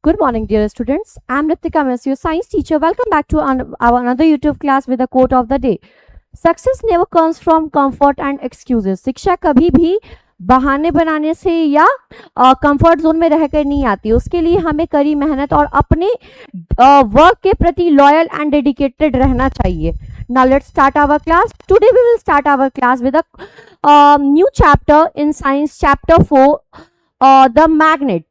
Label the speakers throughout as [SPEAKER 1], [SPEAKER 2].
[SPEAKER 1] Good morning, dear students. I am Ritika Miss, your science teacher. Welcome back to our another YouTube class with the quote of the day. Success never comes from comfort and excuses. शिक्षा कभी भी बहाने बनाने से या comfort zone में रहकर नहीं आती. उसके लिए हमें कड़ी मेहनत और अपने वर्क के प्रति लॉयल एंड डेडिकेटेड रहना चाहिए. Now let's start our class. Today we will start our class with a new chapter in science, chapter 4, the magnet.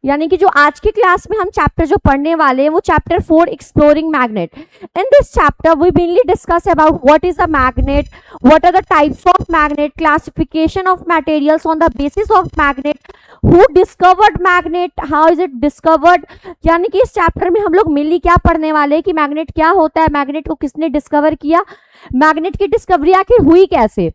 [SPEAKER 1] यानी कि जो आज की क्लास में हम चैप्टर जो पढ़ने वाले हैं वो chapter 4 exploring magnet. In this chapter we mainly discuss about what is a magnet, what are the types of magnet, classification of materials on the basis of magnet, who discovered magnet, how is it discovered. यानी कि इस chapter में हम लोग mainly क्या पढ़ने वाले हैं कि मैग्नेट क्या होता है, मैग्नेट को किसने डिस्कवर किया, मैग्नेट की डिस्कवरी आखिर हुई कैसे,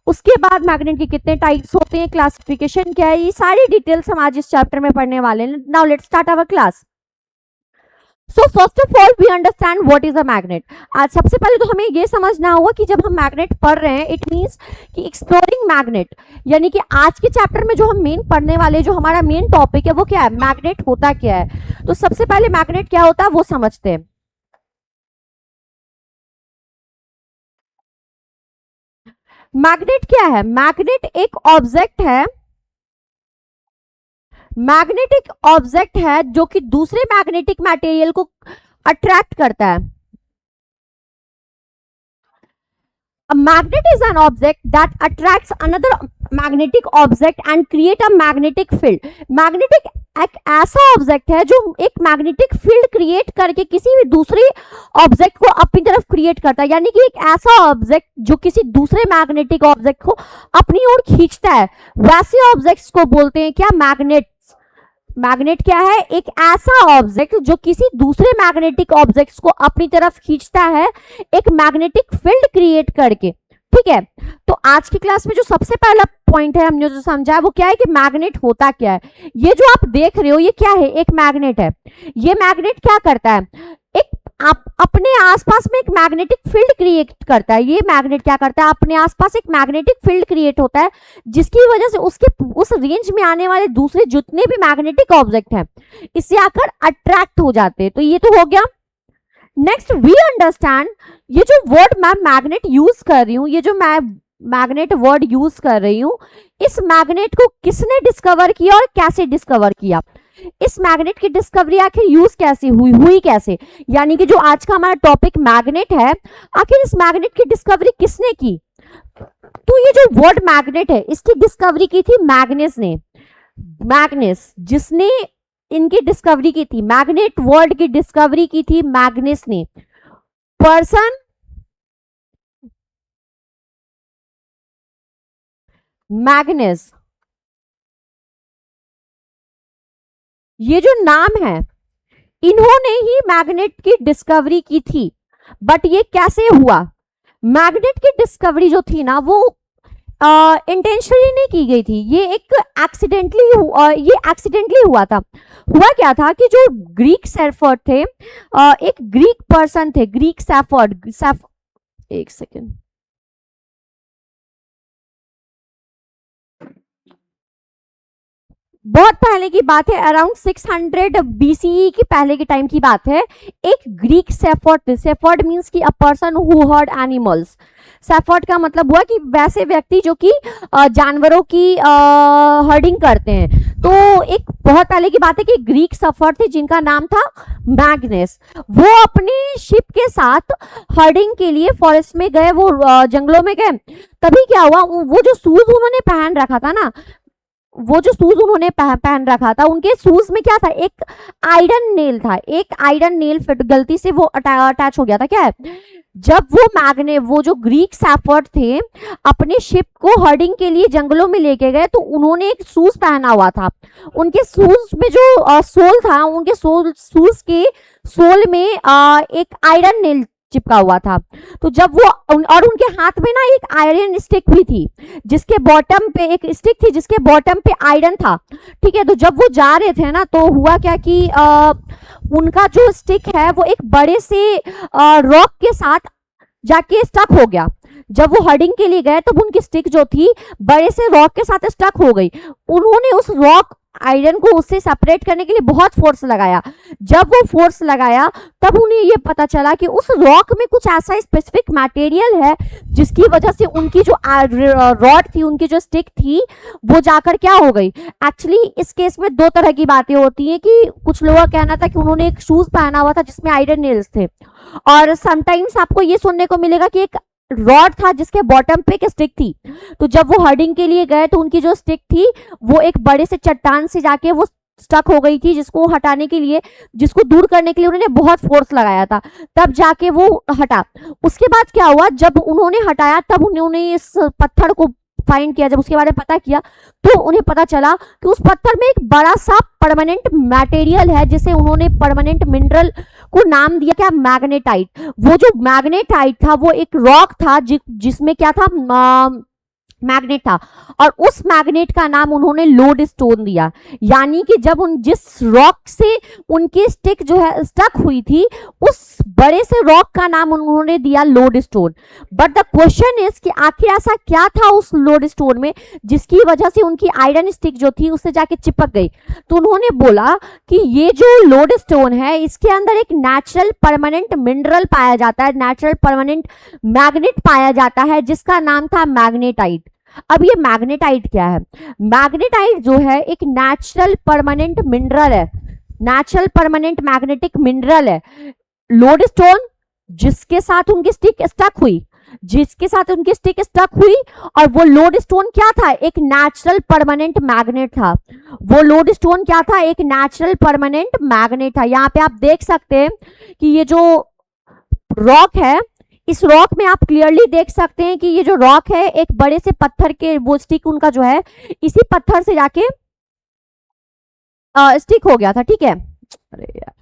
[SPEAKER 1] उसके बाद मैग्नेट के कितने टाइप्स होते हैं, क्लासिफिकेशन क्या है, ये सारी डिटेल्स हम आज इस चैप्टर में पढ़ने वाले हैं. Now let's start our class. So first of all we understand what is a magnet. आज सबसे पहले तो हमें ये समझना होगा कि जब हम मैग्नेट पढ़ रहे हैं इट मींस कि एक्सप्लोरिंग मैग्नेट, यानी कि आज के चैप्टर में जो हम मेन पढ़ने वाले, जो हमारा मेन टॉपिक है वो क्या है, मैग्नेट होता क्या है. तो सबसे पहले मैग्नेट क्या होता है वो समझते हैं. मैग्नेट क्या है? मैग्नेट एक ऑब्जेक्ट है, मैग्नेट एक ऑब्जेक्ट है जो कि दूसरे मैग्नेटिक मटेरियल को अट्रैक्ट करता है. A magnet is an object that attracts another magnetic object and create a magnetic field. Magnetic एक ऐसा ऑब्जेक्ट है जो एक मैग्नेटिक फील्ड क्रिएट करके किसी भी दूसरे ऑब्जेक्ट को अपनी तरफ क्रिएट करता है. यानी कि एक ऐसा ऑब्जेक्ट जो किसी दूसरे मैग्नेटिक ऑब्जेक्ट को अपनी ओर खींचता है, वैसे ऑब्जेक्ट्स को बोलते हैं क्या, मैग्नेट. मैग्नेट क्या है? एक ऐसा ऑब्जेक्ट जो किसी दूसरे मैग्नेटिक ऑब्जेक्ट्स को अपनी तरफ खींचता है एक मैग्नेटिक फील्ड क्रिएट करके. ठीक है, तो आज की क्लास में जो सबसे पहला पॉइंट है हमने जो समझा है वो क्या है कि मैग्नेट होता क्या है. ये जो आप देख रहे हो ये क्या है, एक मैग्नेट है. ये मैग्नेट क्या करता है, एक आप अपने आसपास में एक मैग्नेटिक फील्ड क्रिएट करता है. ये मैग्नेट क्या करता है, अपने आसपास एक मैग्नेटिक फील्ड क्रिएट होता है जिसकी वजह से उसके उस रेंज में आने वाले दूसरे जितने भी मैग्नेटिक ऑब्जेक्ट हैं इससे आकर अट्रैक्ट हो जाते हैं. तो ये तो हो गया. नेक्स्ट वी अंडरस्टैंड, ये जो वर्ड मैं मैग्नेट यूज कर रही हूँ, ये जो मैं मैग्नेट वर्ड यूज कर रही हूँ, इस मैग्नेट को किसने डिस्कवर किया और कैसे डिस्कवर किया, इस मैग्नेट की डिस्कवरी आखिर यूज कैसे हुई कैसे. यानी कि जो आज का हमारा टॉपिक मैग्नेट है, आखिर इस मैग्नेट की डिस्कवरी किसने की. तो ये जो वर्ड मैग्नेट है इसकी डिस्कवरी की थी मैग्नेस ने. मैग्नेस जिसने इनकी डिस्कवरी की थी, मैग्नेट वर्ड की डिस्कवरी की थी मैग्नेस ने. पर्सन मैग्नेस, ये जो नाम है इन्होंने ही मैग्नेट की डिस्कवरी की थी. बट ये कैसे हुआ, मैग्नेट की डिस्कवरी जो थी ना वो इंटेंशनली नहीं की गई थी, ये एक एक्सीडेंटली हुआ था. हुआ क्या था कि जो ग्रीक सैफर्ड थे, एक ग्रीक पर्सन थे, ग्रीक सैफर्ड, एक सेकेंड, बहुत पहले की बात है, अराउंड 600 BCE की पहले के टाइम की बात है. एक ग्रीक सैफर्ड थे. सैफर्ड मींस कि a person who heard animals. Safford का मतलब हुआ कि वैसे व्यक्ति जो कि जानवरों की हर्डिंग करते हैं. तो एक बहुत पहले की बात है कि ग्रीक सैफर्ड थे जिनका नाम था मैग्नेस. वो अपने शिप के साथ हर्डिंग के लिए फॉरेस्ट में गए, वो जंगलों में गए. तभी क्या हुआ, वो जो शूज उन्होंने पहन रखा था ना, वो जो शूज उन्होंने पहन रखा था, उनके शूज में क्या था, एक आयरन नेल था. एक आयरन नेल फिट गलती से वो अटैच हो गया था. क्या है, जब वो जो ग्रीक सैफर्ड थे अपने शिप को हर्डिंग के लिए जंगलों में लेके गए तो उन्होंने एक शूज पहना हुआ था. उनके शूज में जो सोल था, उनके शूज के सोल में एक आयरन नेल चिपका हुआ था. तो जब वो और उनके हाथ में ना एक आयरन स्टिक भी थी जिसके बॉटम पे एक स्टिक थी जिसके बॉटम पे आयरन था. ठीक है, तो जब वो जा रहे थे ना तो हुआ क्या कि उनका जो स्टिक है वो एक बड़े से रॉक के साथ जाके स्टक हो गया. जब वो हर्डिंग के लिए गए तब उनकी स्टिक जो थी बड़े से रॉक के साथ स्टक हो गई. उन्होंने उस रॉक आयरन को उससे सेपरेट करने के लिए बहुत फोर्स लगाया। जब वो फोर्स लगाया तब उन्हें ये पता चला कि उस रॉक में कुछ ऐसा स्पेसिफिक मटेरियल है जिसकी वजह से उनकी जो रॉड थी, उनकी जो स्टिक थी, वो जाकर क्या हो गई। एक्चुअली इस केस में दो तरह की बातें होती हैं कि कुछ लोगों का कहना था कि उन्होंने एक शूज पहना हुआ था जिसमें आयरन नेल्स थे, और समटाइम्स आपको ये सुनने को मिलेगा कि एक रॉड था जिसके बॉटम पे एक स्टिक थी। तो जब वो हर्डिंग के लिए गए तो उनकी जो स्टिक थी वो एक बड़े से चट्टान से जाके वो स्टक हो गई थी, जिसको हटाने के लिए, जिसको दूर करने के लिए उन्होंने बहुत फोर्स लगाया था, तब जाके वो हटा। उसके बाद क्या हुआ, जब उन्होंने हटाया तब उन्होंने इस पत्थर को फाइंड किया, जब उसके बारे में पता किया तो उन्हें पता चला कि उस पत्थर में एक बड़ा सा परमानेंट मटेरियल है जिसे उन्होंने परमानेंट मिनरल को नाम दिया क्या, मैग्नेटाइट। वो जो मैग्नेटाइट था वो एक रॉक था जिसमें क्या था, मैग्नेट था, और उस मैग्नेट का नाम उन्होंने लोड स्टोन दिया। यानी कि जब जिस रॉक से उनकी स्टिक जो है स्टक हुई थी, उस बड़े से रॉक का नाम उन्होंने दिया load stone. But the question is कि आखिर ऐसा क्या था उस लोड स्टोन में जिसकी वजह से उनकी आयरन स्टिक जो थी उससे जाके चिपक गई। तो उन्होंने बोला कि ये जो लोड स्टोन है इसके अंदर एक नेचुरल परमानेंट मिनरल पाया जाता है, नेचुरल परमानेंट मैग्नेट पाया जाता है जिसका नाम था मैग्नेटाइट। अब ये मैग्नेटाइट क्या है, मैग्नेटाइट जो है एक नेचुरल परमानेंट मिनरल है, नेचुरल परमानेंट मैग्नेटिक मिनरल है। लोड स्टोन जिसके साथ उनकी स्टिक स्टक हुई, जिसके साथ उनकी स्टिक स्टक हुई, और वो लोड स्टोन क्या था, एक नेचुरल परमानेंट मैग्नेट था। वो लोड स्टोन क्या था, एक नेचुरल परमानेंट मैग्नेट था। यहाँ पे आप देख सकते हैं कि ये जो रॉक है, इस रॉक में आप क्लियरली देख सकते हैं कि ये जो रॉक है एक बड़े से पत्थर के, वो स्टिक उनका जो है इसी पत्थर से जाके स्टिक हो गया था, ठीक है। अरे यार,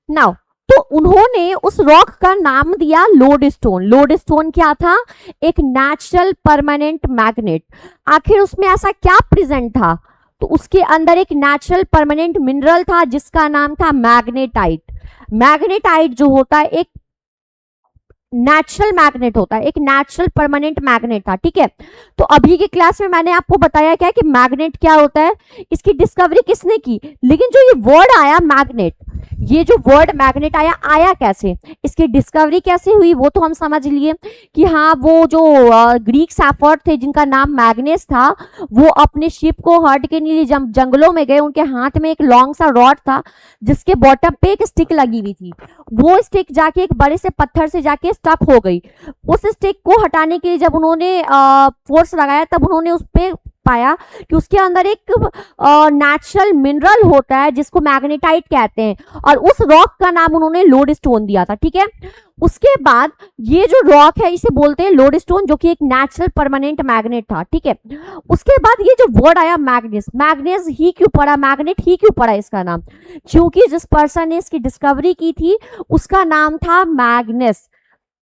[SPEAKER 1] नाउ तो उन्होंने उस रॉक का नाम दिया लोड स्टोन। लोड स्टोन क्या था, एक नेचुरल परमानेंट मैग्नेट। आखिर उसमें ऐसा क्या प्रेजेंट था, तो उसके अंदर एक नेचुरल परमानेंट मिनरल था जिसका नाम था मैग्नेटाइट। मैग्नेटाइट जो होता है एक नेचुरल मैग्नेट होता है, एक नेचुरल परमानेंट मैग्नेट था, ठीक है। तो अभी की क्लास में मैंने आपको बताया क्या कि मैग्नेट क्या होता है, इसकी डिस्कवरी किसने की। लेकिन जो ये वर्ड आया मैग्नेट, ये जो वर्ड मैग्नेट आया कैसे, इसकी डिस्कवरी कैसे हुई, वो तो हम समझ लिए कि हाँ, वो जो ग्रीक सैफर्ड थे जिनका नाम मैग्नेस था, वो अपने शिप को हर्ट के लिए जंगलों में गए। उनके हाथ में एक लॉन्ग सा रॉड था जिसके बॉटम पे एक स्टिक लगी हुई थी। वो स्टिक जाके एक बड़े से पत्थर से जाके स्टक हो गई। उस स्टिक को हटाने के लिए जब उन्होंने फोर्स लगाया तब उन्होंने उस पे पाया कि उसके अंदर एक नेचुरल मिनरल होता है जिसको मैग्नेटाइट कहते हैं, और उस रॉक का नाम उन्होंने लोड स्टोन दिया था, ठीक है। उसके बाद ये जो रॉक है इसे बोलते हैं लोड स्टोन, जो कि एक नेचुरल परमानेंट मैग्नेट था, ठीक है। उसके बाद ये जो वर्ड आया मैग्नेस, मैग्नेस ही क्यों पड़ा, मैग्नेट ही क्यों पड़ा इसका नाम, क्योंकि जिस पर्सन ने इसकी डिस्कवरी की थी उसका नाम था मैग्नेस,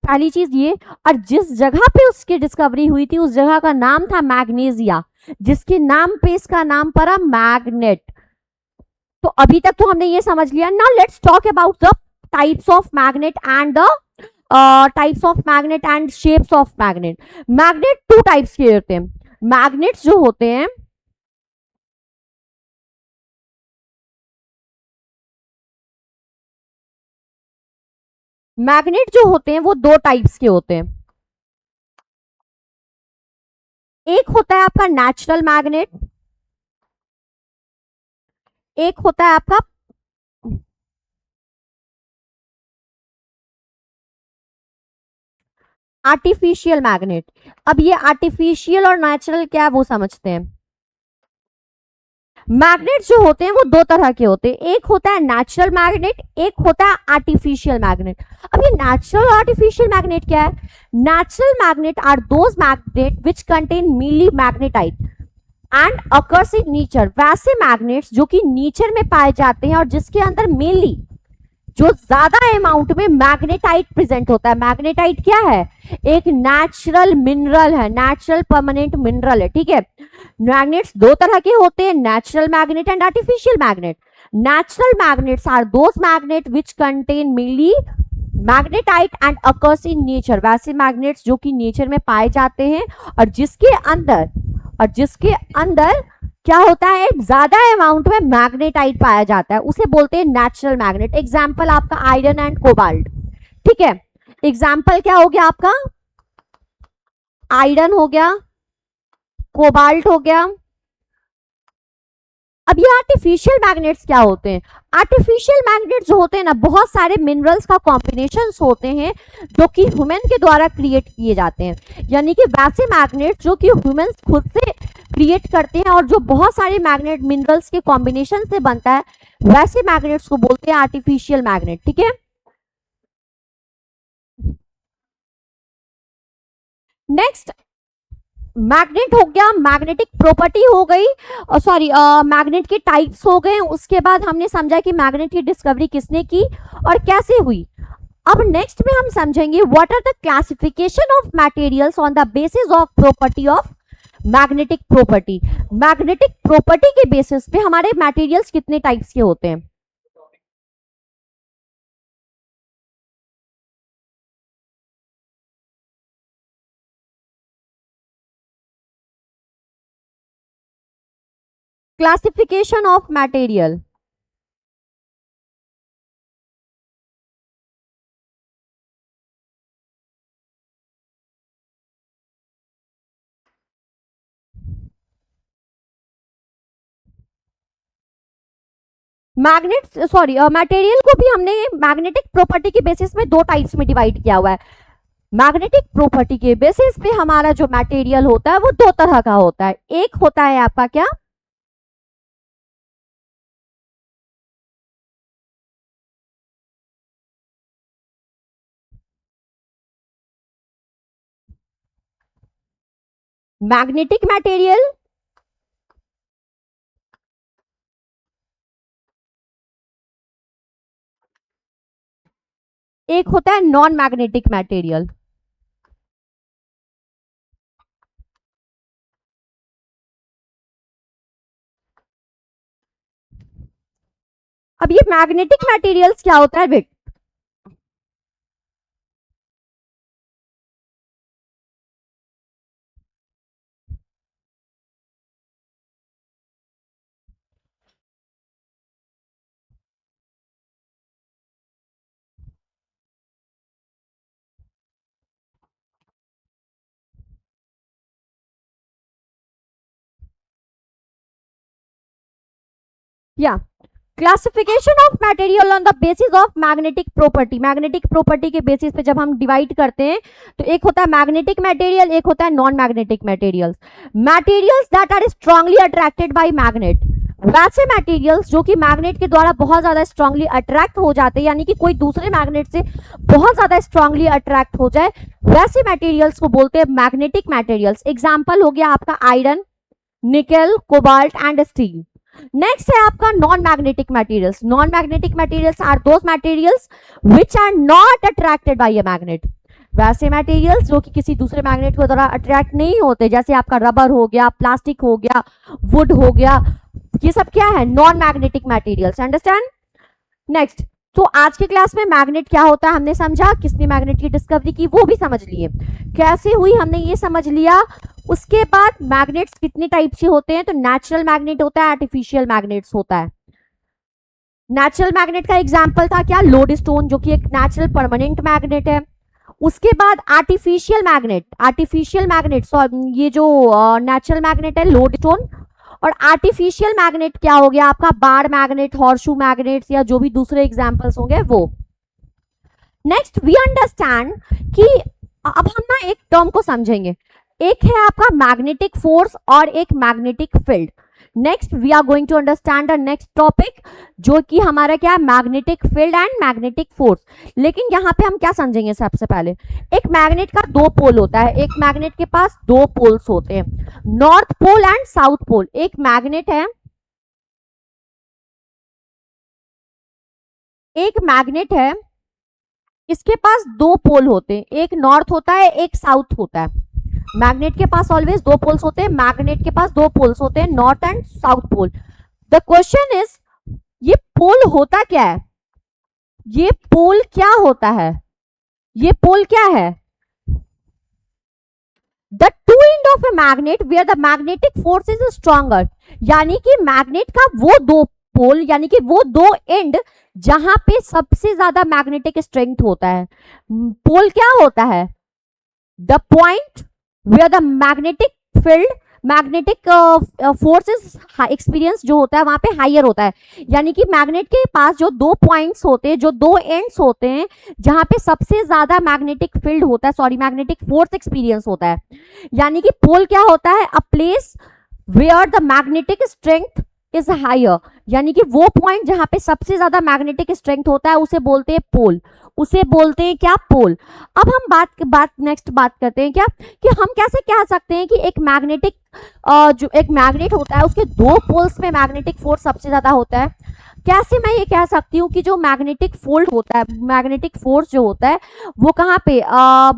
[SPEAKER 1] पहली चीज ये। और जिस जगह पे उसकी डिस्कवरी हुई थी उस जगह का नाम था मैग्नीजिया, जिसके नाम पे इसका नाम पड़ा मैग्नेट। तो अभी तक तो हमने ये समझ लिया। Now let's talk about the types of magnet and the types of magnet and shapes of magnet. Magnet two types के होते हैं। मैग्नेट्स जो होते हैं, मैग्नेट जो होते हैं वो दो टाइप्स के होते हैं। एक होता है आपका नेचुरल मैग्नेट, एक होता है आपका आर्टिफिशियल मैग्नेट। अब ये आर्टिफिशियल और नेचुरल क्या है वो समझते हैं। मैग्नेट जो होते हैं वो दो तरह के होते हैं, एक होता है नेचुरल मैग्नेट, एक होता है आर्टिफिशियल मैग्नेट। अब ये नेचुरल और आर्टिफिशियल मैग्नेट क्या है। Natural magnet are those magnet which contain mainly magnetite and occurs in nature. वैसे मैग्नेट्स जो कि नेचर में पाए जाते हैं और जिसके अंदर मेनली जो ज्यादा अमाउंट में मैग्नेटाइट प्रेजेंट होता है। मैग्नेटाइट क्या है, एक नेचुरल मिनरल है, नेचुरल परमानेंट मिनरल है, ठीक है। मैग्नेट्स दो तरह के होते हैं, natural magnet and artificial magnet. Natural magnets are those magnets which contain mainly magnetite and occurs in nature. वैसे मैग्नेट्स जो कि नेचर में पाए जाते हैं और जिसके अंदर क्या होता है, ज्यादा अमाउंट में मैग्नेटाइट पाया जाता है, उसे बोलते हैं नेचुरल मैग्नेट. एग्जाम्पल आपका आयरन एंड कोबाल्ट. ठीक है, एग्जाम्पल क्या हो गया आपका, आयरन हो गया, कोबाल्ट हो गया. अब ये आर्टिफिशियल मैग्नेट्स क्या होते हैं? आर्टिफिशियल मैग्नेट्स जो होते हैं ना, बहुत सारे मिनरल्स का कॉम्बिनेशन होते हैं जो कि ह्यूमन के द्वारा क्रिएट किए जाते हैं. यानी कि वैसे मैग्नेट्स जो कि ह्यूमन खुद से क्रिएट करते हैं और जो बहुत सारे मैग्नेट मिनरल्स के कॉम्बिनेशन से बनता है, वैसे मैग्नेट्स को बोलते हैं आर्टिफिशियल मैग्नेट. ठीक है, नेक्स्ट मैग्नेट हो गया, मैग्नेटिक प्रॉपर्टी हो गई, सॉरी मैग्नेट के टाइप्स हो गए. उसके बाद हमने समझा कि मैग्नेट की डिस्कवरी किसने की और कैसे हुई. अब नेक्स्ट में हम समझेंगे what are the classification of materials on the basis of property of magnetic property. Magnetic property के बेसिस पे हमारे मटेरियल्स कितने टाइप्स के होते हैं. Classification of material. Magnet sorry material को भी हमने मैग्नेटिक प्रॉपर्टी के बेसिस में दो टाइप्स में डिवाइड किया हुआ है. मैग्नेटिक प्रॉपर्टी के बेसिस पे हमारा जो मटेरियल होता है वो दो तरह का होता है. एक होता है आपका क्या, मैग्नेटिक मटेरियल. एक होता है नॉन मैग्नेटिक मटेरियल. अब ये मैग्नेटिक मटेरियल्स क्या होता है बेट, या classification of material on the basis of magnetic property. Magnetic property के बेसिस पे जब हम डिवाइड करते हैं तो एक होता है मैग्नेटिक मटेरियल, एक होता है non magnetic materials. Materials that are strongly attracted by magnet. वैसे मटेरियल्स जो कि मैग्नेट के द्वारा बहुत ज्यादा स्ट्रांगली अट्रैक्ट हो जाते हैं, यानी कि कोई दूसरे मैग्नेट से बहुत ज्यादा स्ट्रांगली अट्रैक्ट हो जाए, वैसे मटेरियल्स को बोलते हैं मैग्नेटिक मटेरियल्स. एग्जाम्पल हो गया आपका आयरन, निकल, कोबाल्ट एंड स्टील. नेक्स्ट है आपका non magnetic materials. Non magnetic materials are those materials which are not attracted by a magnet. वैसे मटेरियल्स जो कि किसी दूसरे मैग्नेट के द्वारा अट्रैक्ट नहीं होते, जैसे आपका रबर हो गया, प्लास्टिक हो गया, वुड हो गया, ये सब क्या है, non magnetic materials. Understand. Next, तो आज के क्लास में मैग्नेट क्या होता है हमने समझा, किसने मैग्नेट की डिस्कवरी की वो भी समझ लिए, कैसे हुई हमने ये समझ लिया. उसके बाद मैग्नेट्स कितने टाइप के होते हैं, तो नेचुरल मैग्नेट होता है, आर्टिफिशियल मैग्नेट्स होता है. नेचुरल मैग्नेट का एग्जांपल था क्या, लोडस्टोन, जो कि एक नेचुरल परमानेंट मैग्नेट है. उसके बाद आर्टिफिशियल मैग्नेट, ये जो नेचुरल मैग्नेट है लोडस्टोन, और आर्टिफिशियल मैग्नेट क्या हो गया आपका, बार मैग्नेट, हॉर्सशू मैग्नेट्स, या जो भी दूसरे एग्जांपल्स होंगे वो. नेक्स्ट वी अंडरस्टैंड कि अब हम ना एक टर्म को समझेंगे. एक है आपका मैग्नेटिक फोर्स और एक magnetic field. Next we are going to understand the next topic, जो कि हमारा क्या है, magnetic field and magnetic force. लेकिन यहाँ पे हम क्या समझेंगे, सबसे पहले एक मैग्नेट का दो पोल होता है. एक मैग्नेट के पास दो पोल्स होते हैं, north pole and south pole. एक मैग्नेट है, इसके पास दो पोल होते हैं, एक नॉर्थ होता है, एक साउथ होता है. मैग्नेट के पास ऑलवेज दो पोल्स होते हैं, मैग्नेट के पास दो पोल्स होते हैं, north and south pole. The question is ये पोल होता क्या है, ये पोल क्या होता है, ये पोल क्या है? The two end of a magnet where the magnetic force is stronger, यानी कि मैग्नेट का वो दो पोल, यानी कि वो दो एंड जहां पे सबसे ज्यादा मैग्नेटिक स्ट्रेंथ होता है। पोल क्या होता है? The point where the magnetic field, magnetic forces experience जो होता है वहां पे हायर होता है, यानी कि मैग्नेट के पास जो दो पॉइंट्स होते हैं, जो दो एंड्स होते हैं जहां पे सबसे ज्यादा मैग्नेटिक फील्ड होता है, सॉरी मैग्नेटिक फोर्स एक्सपीरियंस होता है। यानी कि पोल क्या होता है? A place where the magnetic strength is higher, यानी कि वो पॉइंट जहां पे सबसे ज्यादा मैग्नेटिक स्ट्रेंथ होता है उसे बोलते हैं पोल, उसे बोलते हैं क्या? पोल। अब हम नेक्स्ट बात करते हैं क्या कि हम कैसे कह सकते हैं कि एक मैग्नेटिक जो एक मैग्नेट होता है उसके दो पोल्स में मैग्नेटिक फोर्स सबसे ज्यादा होता है। कैसे मैं ये कह सकती हूँ कि जो मैग्नेटिक फोल्ड होता है, मैग्नेटिक फोर्स जो होता है वो कहाँ पे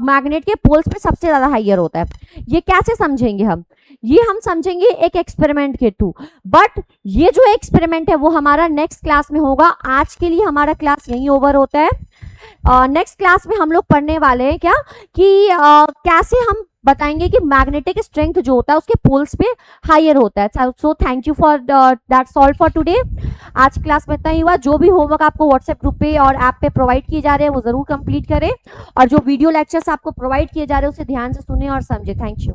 [SPEAKER 1] मैग्नेट के पोल्स पे सबसे ज्यादा हायर होता है। ये कैसे समझेंगे हम? ये हम समझेंगे एक एक्सपेरिमेंट के थ्रू, बट ये जो एक्सपेरिमेंट है वो हमारा नेक्स्ट क्लास में होगा। आज के लिए हमारा क्लास यहीं ओवर होता है। नेक्स्ट क्लास में हम लोग पढ़ने वाले हैं क्या कि कैसे हम बताएंगे कि मैग्नेटिक स्ट्रेंथ जो होता है उसके पोल्स पे हायर होता है। So thank you for that's all for today. आज क्लास में इतना ही हुआ। जो भी होमवर्क आपको व्हाट्सएप ग्रुप पे और ऐप पे प्रोवाइड किए जा रहे हैं वो जरूर कंप्लीट करें, और जो वीडियो लेक्चर्स आपको प्रोवाइड किए जा रहे हैं उसे ध्यान से सुने और समझे। Thank you.